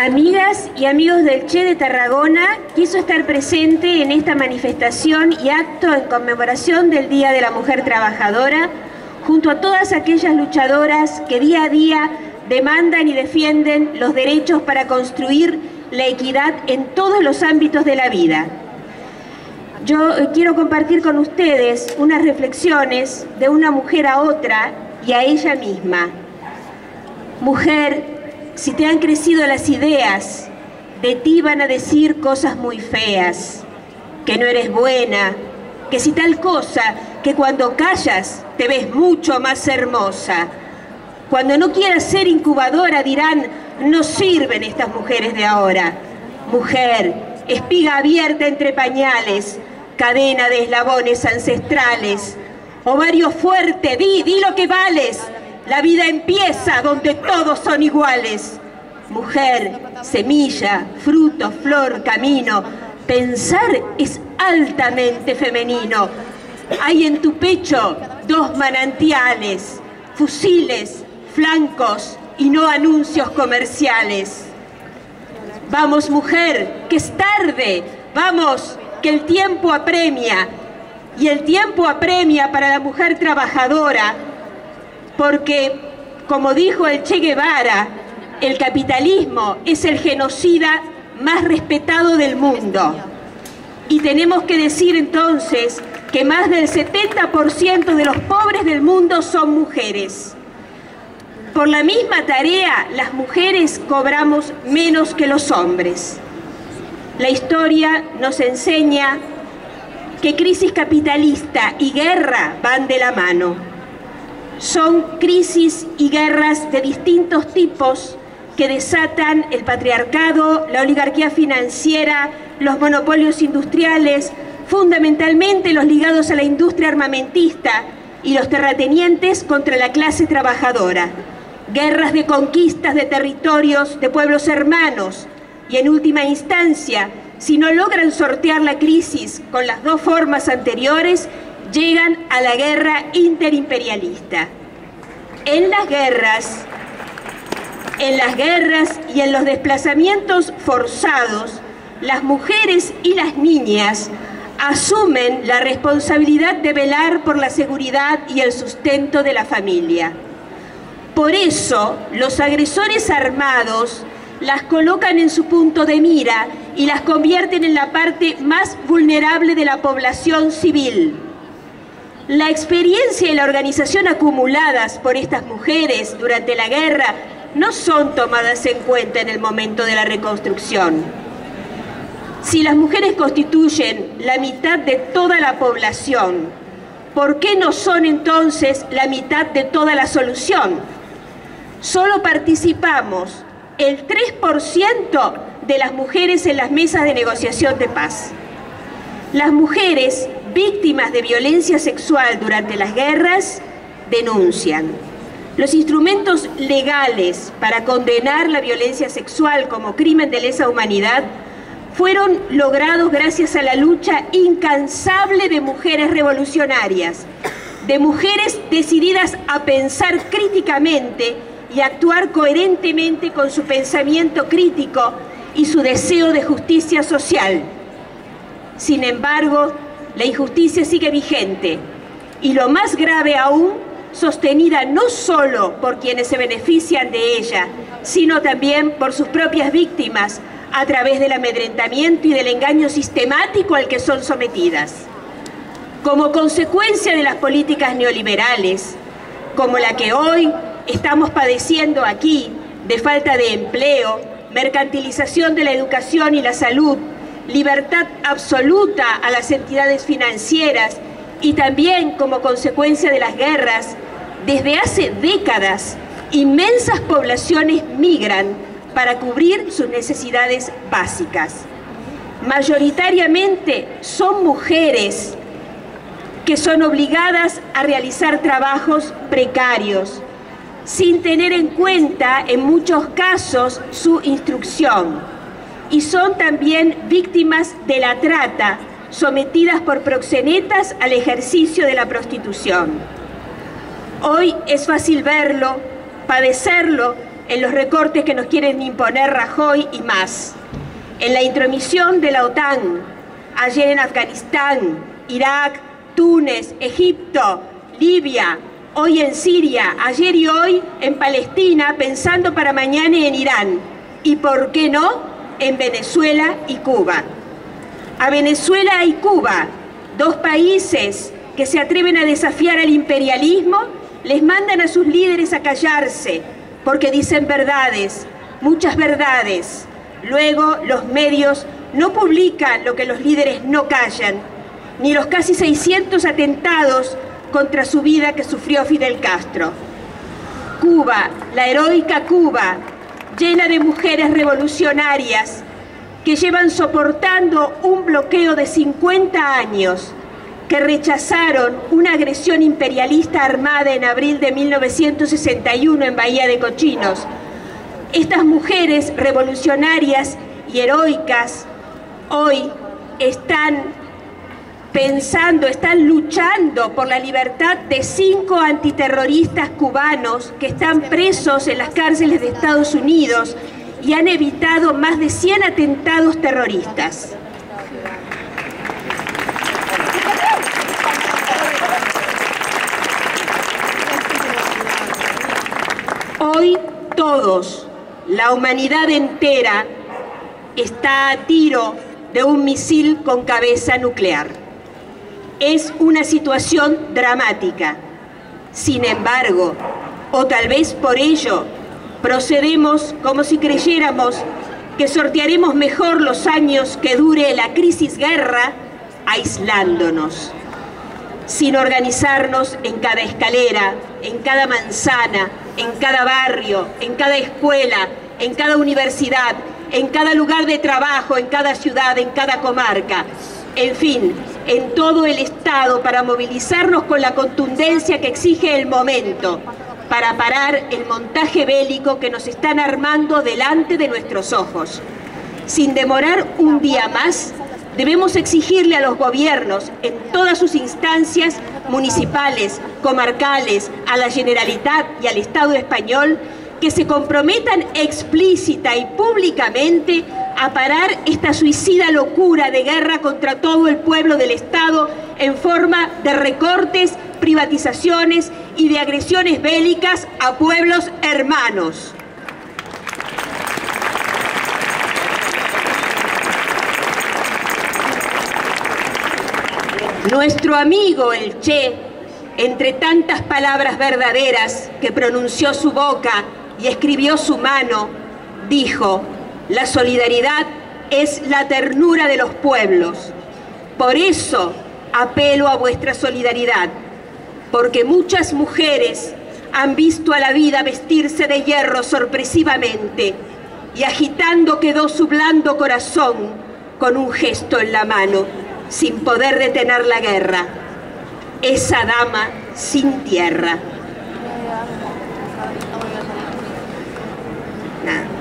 Amigas y amigos del Che de Tarragona, quiso estar presente en esta manifestación y acto en conmemoración del Día de la Mujer Trabajadora, junto a todas aquellas luchadoras que día a día demandan y defienden los derechos para construir la equidad en todos los ámbitos de la vida. Yo quiero compartir con ustedes unas reflexiones de una mujer a otra y a ella misma. Mujer, si te han crecido las ideas, de ti van a decir cosas muy feas, que no eres buena, que si tal cosa, que cuando callas te ves mucho más hermosa. Cuando no quieras ser incubadora dirán, no sirven estas mujeres de ahora. Mujer, espiga abierta entre pañales, cadena de eslabones ancestrales, ovario fuerte, di lo que vales. La vida empieza donde todos son iguales. Mujer, semilla, fruto, flor, camino. Pensar es altamente femenino. Hay en tu pecho dos manantiales, fusiles, flancos y no anuncios comerciales. Vamos, mujer, que es tarde. Vamos, que el tiempo apremia. Y el tiempo apremia para la mujer trabajadora, porque, como dijo el Che Guevara, el capitalismo es el genocida más respetado del mundo. Y tenemos que decir entonces que más del 70% de los pobres del mundo son mujeres. Por la misma tarea, las mujeres cobramos menos que los hombres. La historia nos enseña que crisis capitalista y guerra van de la mano. Son crisis y guerras de distintos tipos que desatan el patriarcado, la oligarquía financiera, los monopolios industriales, fundamentalmente los ligados a la industria armamentista y los terratenientes contra la clase trabajadora. Guerras de conquistas de territorios de pueblos hermanos y, en última instancia, si no logran sortear la crisis con las dos formas anteriores, llegan a la guerra interimperialista. En las guerras y en los desplazamientos forzados, las mujeres y las niñas asumen la responsabilidad de velar por la seguridad y el sustento de la familia. Por eso, los agresores armados las colocan en su punto de mira y las convierten en la parte más vulnerable de la población civil. La experiencia y la organización acumuladas por estas mujeres durante la guerra no son tomadas en cuenta en el momento de la reconstrucción. Si las mujeres constituyen la mitad de toda la población, ¿por qué no son entonces la mitad de toda la solución? Solo participamos el 3% de las mujeres en las mesas de negociación de paz. Las mujeres víctimas de violencia sexual durante las guerras denuncian. Los instrumentos legales para condenar la violencia sexual como crimen de lesa humanidad fueron logrados gracias a la lucha incansable de mujeres revolucionarias, de mujeres decididas a pensar críticamente y actuar coherentemente con su pensamiento crítico y su deseo de justicia social. Sin embargo, la injusticia sigue vigente y, lo más grave aún, sostenida no solo por quienes se benefician de ella, sino también por sus propias víctimas a través del amedrentamiento y del engaño sistemático al que son sometidas. Como consecuencia de las políticas neoliberales, como la que hoy estamos padeciendo aquí, de falta de empleo, mercantilización de la educación y la salud, libertad absoluta a las entidades financieras y también como consecuencia de las guerras, desde hace décadas inmensas poblaciones migran para cubrir sus necesidades básicas. Mayoritariamente son mujeres que son obligadas a realizar trabajos precarios, sin tener en cuenta, en muchos casos, su instrucción. Y son también víctimas de la trata, sometidas por proxenetas al ejercicio de la prostitución. Hoy es fácil verlo, padecerlo en los recortes que nos quieren imponer Rajoy y más, en la intromisión de la OTAN, ayer en Afganistán, Irak, Túnez, Egipto, Libia, hoy en Siria, ayer y hoy en Palestina, pensando para mañana en Irán, y por qué no, en Venezuela y Cuba. A Venezuela y Cuba, dos países que se atreven a desafiar al imperialismo, les mandan a sus líderes a callarse, porque dicen verdades, muchas verdades. Luego los medios no publican lo que los líderes no callan, ni los casi 600 atentados contra su vida que sufrió Fidel Castro. Cuba, la heroica Cuba, llena de mujeres revolucionarias que llevan soportando un bloqueo de 50 años, que rechazaron una agresión imperialista armada en abril de 1961 en Bahía de Cochinos. Estas mujeres revolucionarias y heroicas hoy están luchando por la libertad de 5 antiterroristas cubanos que están presos en las cárceles de Estados Unidos y han evitado más de 100 atentados terroristas. Hoy todos, la humanidad entera, está a tiro de un misil con cabeza nuclear. Es una situación dramática. Sin embargo, o tal vez por ello, procedemos como si creyéramos que sortearemos mejor los años que dure la crisis guerra, aislándonos, sin organizarnos en cada escalera, en cada manzana, en cada barrio, en cada escuela, en cada universidad, en cada lugar de trabajo, en cada ciudad, en cada comarca, en fin, en todo el Estado, para movilizarnos con la contundencia que exige el momento, para parar el montaje bélico que nos están armando delante de nuestros ojos. Sin demorar un día más, debemos exigirle a los gobiernos en todas sus instancias municipales, comarcales, a la Generalitat y al Estado español, que se comprometan explícita y públicamente a parar esta suicida locura de guerra contra todo el pueblo del Estado en forma de recortes, privatizaciones y de agresiones bélicas a pueblos hermanos. Nuestro amigo el Che, entre tantas palabras verdaderas que pronunció su boca y escribió su mano, dijo: la solidaridad es la ternura de los pueblos. Por eso apelo a vuestra solidaridad, porque muchas mujeres han visto a la vida vestirse de hierro sorpresivamente y agitando quedó su blando corazón con un gesto en la mano, sin poder detener la guerra. Esa dama sin tierra. Nada.